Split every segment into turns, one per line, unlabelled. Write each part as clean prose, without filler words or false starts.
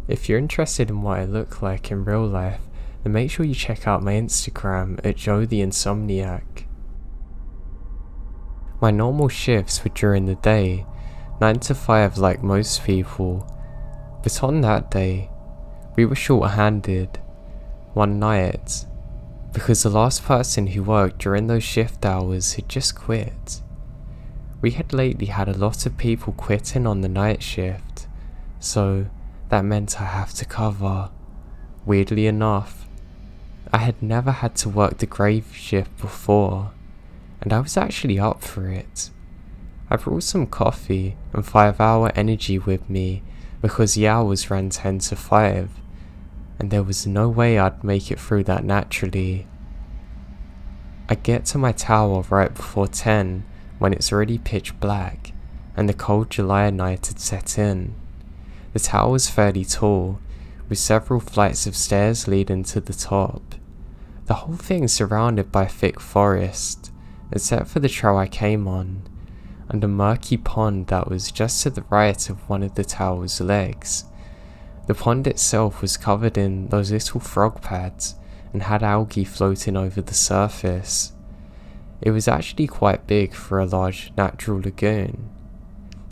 If you're interested in what I look like in real life, then make sure you check out my Instagram at Joe the Insomniak. My normal shifts were during the day, 9 to 5 like most people, but on that day, we were short-handed, one night, because the last person who worked during those shift hours had just quit. We had lately had a lot of people quitting on the night shift, so that meant I have to cover. Weirdly enough, I had never had to work the grave shift before, and I was actually up for it. I brought some coffee and 5-hour energy with me because the hours ran 10 to 5, and there was no way I'd make it through that naturally. I get to my tower right before 10 when it's already pitch black and the cold July night had set in. The tower was fairly tall, with several flights of stairs leading to the top. The whole thing surrounded by thick forest, except for the trail I came on, and a murky pond that was just to the right of one of the tower's legs. The pond itself was covered in those little frog pads and had algae floating over the surface. It was actually quite big for a large natural lagoon.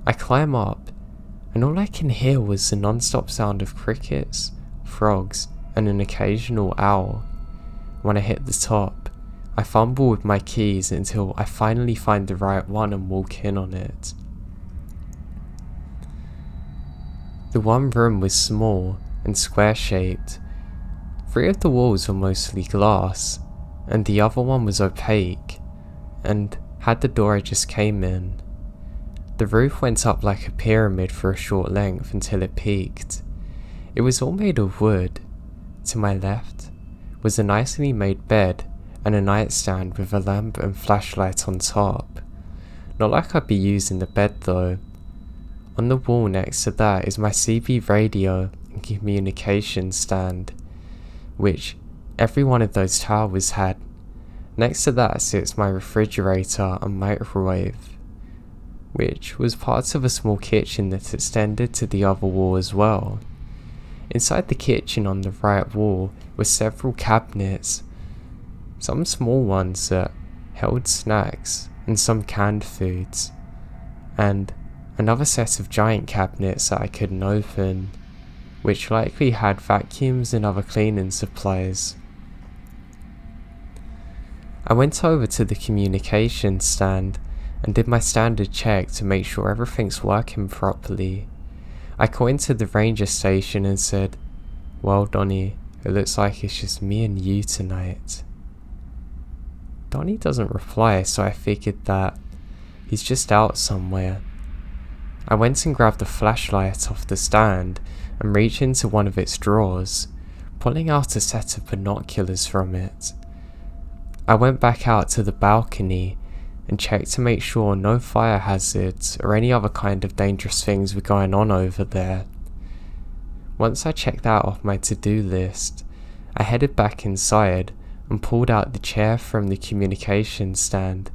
I climb up, and all I can hear was the non-stop sound of crickets, frogs, and an occasional owl. When I hit the top, I fumble with my keys until I finally find the right one and walk in on it. The one room was small and square-shaped. 3 of the walls were mostly glass, and the other one was opaque, and had the door I just came in. The roof went up like a pyramid for a short length until it peaked. It was all made of wood. To my left was a nicely made bed and a nightstand with a lamp and flashlight on top. Not like I'd be using the bed though. On the wall next to that is my CB radio and communication stand, which every one of those towers had. Next to that sits my refrigerator and microwave, which was part of a small kitchen that extended to the other wall as well. Inside the kitchen on the right wall were several cabinets, some small ones that held snacks and some canned foods, and another set of giant cabinets that I couldn't open, which likely had vacuums and other cleaning supplies. I went over to the communication stand and did my standard check to make sure everything's working properly. I called into the ranger station and said, "Well, Donnie, it looks like it's just me and you tonight." Donnie doesn't reply, so I figured that he's just out somewhere. I went and grabbed the flashlight off the stand and reached into one of its drawers, pulling out a set of binoculars from it. I went back out to the balcony and checked to make sure no fire hazards or any other kind of dangerous things were going on over there. Once I checked that off my to-do list, I headed back inside and pulled out the chair from the communication stand.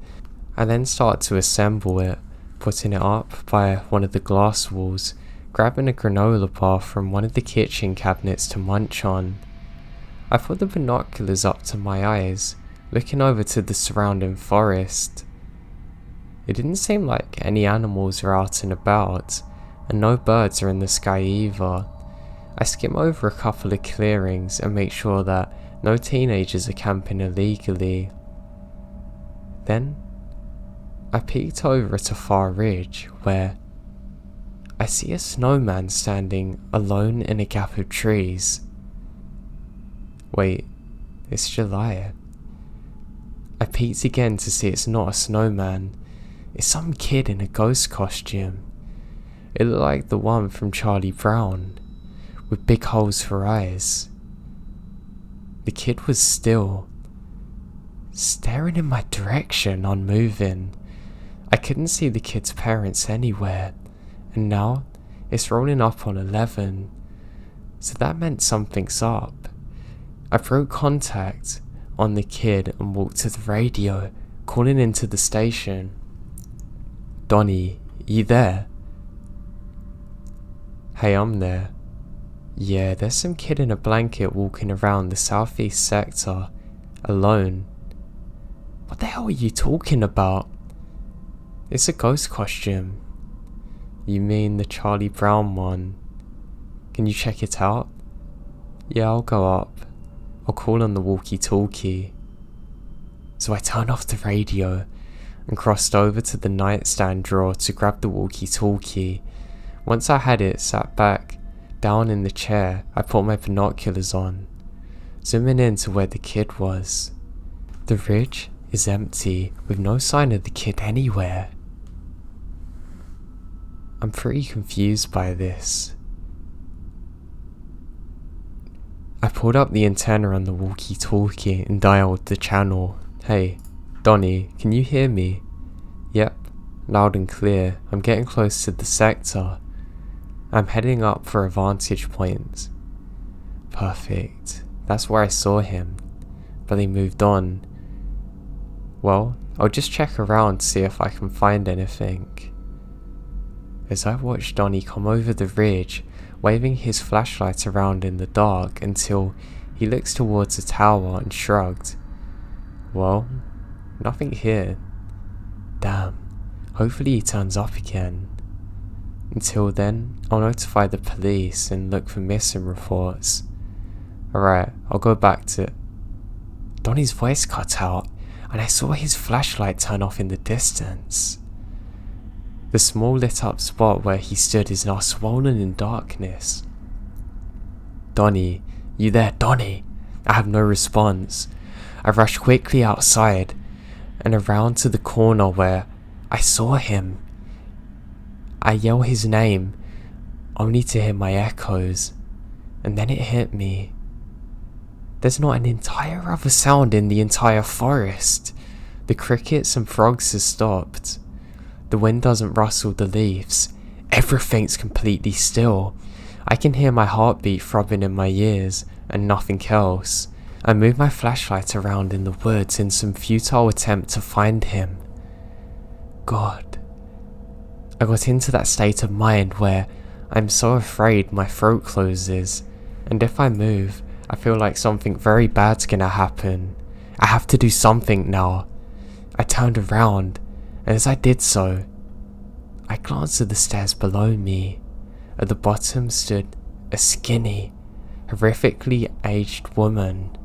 I then started to assemble it, putting it up by one of the glass walls, grabbing a granola bar from one of the kitchen cabinets to munch on. I put the binoculars up to my eyes, looking over to the surrounding forest. It didn't seem like any animals are out and about, and no birds are in the sky either. I skim over a couple of clearings and make sure that no teenagers are camping illegally. Then, I peeked over at a far ridge where I see a snowman standing alone in a gap of trees. Wait, it's July. I peeked again to see it's not a snowman. It's some kid in a ghost costume. It looked like the one from Charlie Brown, with big holes for eyes. The kid was still, staring in my direction, unmoving. I couldn't see the kid's parents anywhere, and now it's rolling up on 11, so that meant something's up. I broke contact on the kid and walked to the radio, calling into the station. "Donnie, you there?" "Hey, I'm there. Yeah, there's some kid in a blanket walking around the southeast sector, alone. What the hell are you talking about? It's a ghost costume. You mean the Charlie Brown one? Can you check it out? Yeah, I'll go up. I'll call on the walkie-talkie. So I turned off the radio and crossed over to the nightstand drawer to grab the walkie-talkie. Once I had it, sat back down in the chair, I put my binoculars on, zooming in to where the kid was. The ridge is empty, with no sign of the kid anywhere. I'm pretty confused by this. I pulled up the antenna on the walkie-talkie and dialed the channel. Hey, Donnie, can you hear me? Yep, loud and clear. I'm getting close to the sector. I'm heading up for a vantage point. Perfect. That's where I saw him. But he moved on. Well, I'll just check around to see if I can find anything. As I watched Donnie come over the ridge, waving his flashlight around in the dark until he looks towards the tower and shrugged. Well, nothing here. Damn, hopefully he turns up again. Until then, I'll notify the police and look for missing reports. Alright, I'll go back to... Donnie's voice cut out, and I saw his flashlight turn off in the distance. The small lit up spot where he stood is now swollen in darkness. Donnie, you there, Donnie? I have no response. I rush quickly outside and around to the corner where I saw him. I yell his name, only to hear my echoes, and then it hit me. There's not an entire other sound in the entire forest. The crickets and frogs have stopped. The wind doesn't rustle the leaves. Everything's completely still. I can hear my heartbeat throbbing in my ears, and nothing else. I move my flashlight around in the woods in some futile attempt to find him. God. I got into that state of mind where I'm so afraid my throat closes, and if I move, I feel like something very bad's gonna happen. I have to do something now. I turned around, and as I did so, I glanced at the stairs below me. At the bottom stood a skinny, horrifically aged woman.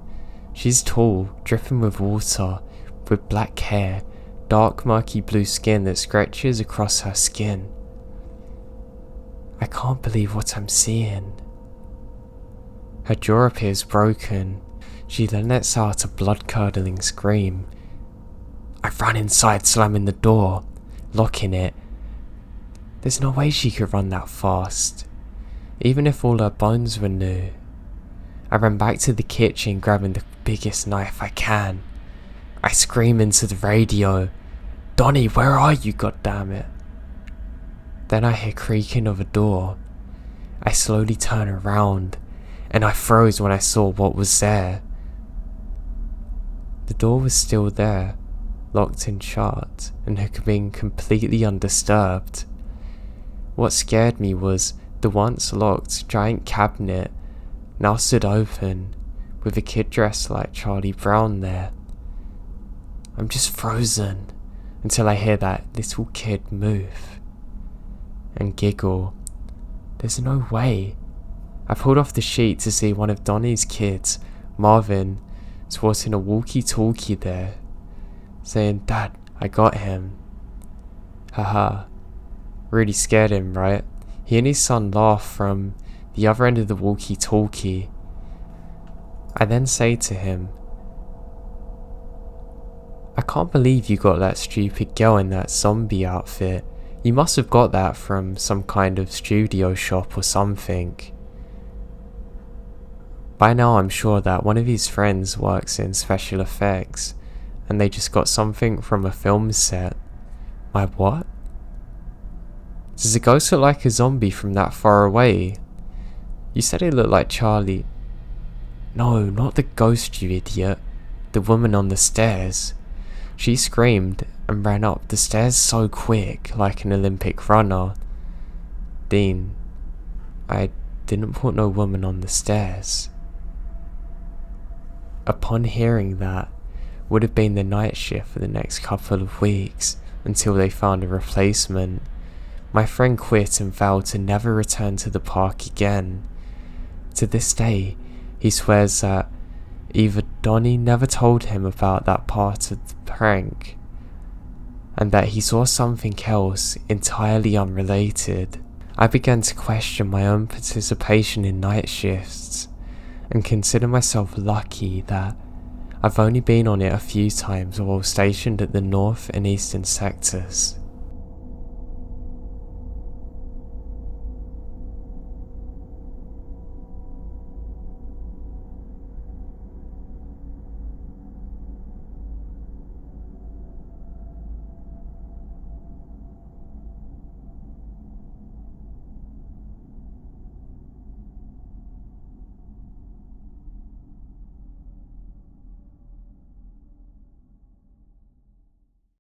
She's tall, dripping with water, with black hair, dark murky blue skin that stretches across her skin. I can't believe what I'm seeing. Her jaw appears broken. She then lets out a blood-curdling scream. I ran inside, slamming the door, locking it. There's no way she could run that fast, even if all her bones were new. I ran back to the kitchen, grabbing the biggest knife I can. I scream into the radio, "Donnie, where are you, goddammit?" Then I hear creaking of a door. I slowly turn around, and I froze when I saw what was there. The door was still there, locked and shut, and had been completely undisturbed. What scared me was the once locked giant cabinet now stood open, with a kid dressed like Charlie Brown there. I'm just frozen until I hear that little kid move and giggle. There's no way. I pulled off the sheet to see one of Donnie's kids, Marvin, sporting a walkie-talkie there, saying, "Dad, I got him." Haha. Really scared him, right? He and his son laugh from the other end of the walkie-talkie. I then say to him, "I can't believe you got that stupid girl in that zombie outfit. You must have got that from some kind of studio shop or something." By now I'm sure that one of his friends works in special effects, and they just got something from a film set. My what? Does the ghost look like a zombie from that far away? You said it looked like Charlie. No, not the ghost, you idiot. The woman on the stairs. She screamed and ran up the stairs so quick, like an Olympic runner. Dean, I didn't put no woman on the stairs. Upon hearing that, would have been the night shift for the next couple of weeks until they found a replacement, my friend quit and vowed to never return to the park again. To this day, he swears that either Donnie never told him about that part of the prank, and that he saw something else entirely unrelated. I began to question my own participation in night shifts, and consider myself lucky that I've only been on it a few times while stationed at the north and eastern sectors.